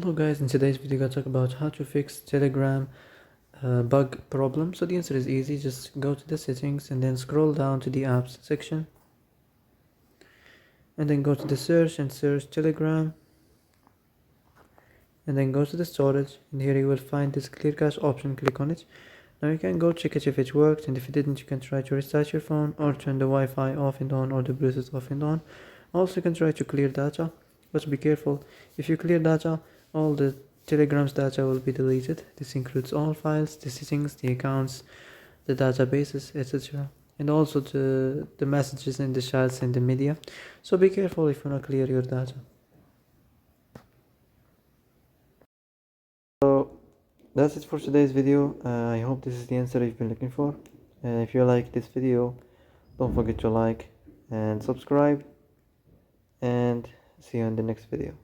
Hello guys, in today's video I'm going to talk about how to fix Telegram bug problem. So the answer is easy, just go to the settings and then scroll down to the apps section and then go to the search and search Telegram and then go to the storage, and here you will find this clear cache option. Click on it. Now you can go check it if it worked, and if it didn't you can try to restart your phone or turn the Wi-Fi off and on or the Bluetooth off and on. Also you can try to clear data, but be careful. If you clear data, all the Telegram's data will be deleted. This includes all files, the settings, the accounts, the databases, etc. and also the messages and the chats and the media. So be careful if you want to clear your data. So that's it for today's video. I hope this is the answer you've been looking for. If you like this video, don't forget to like and subscribe, and see you in the next video.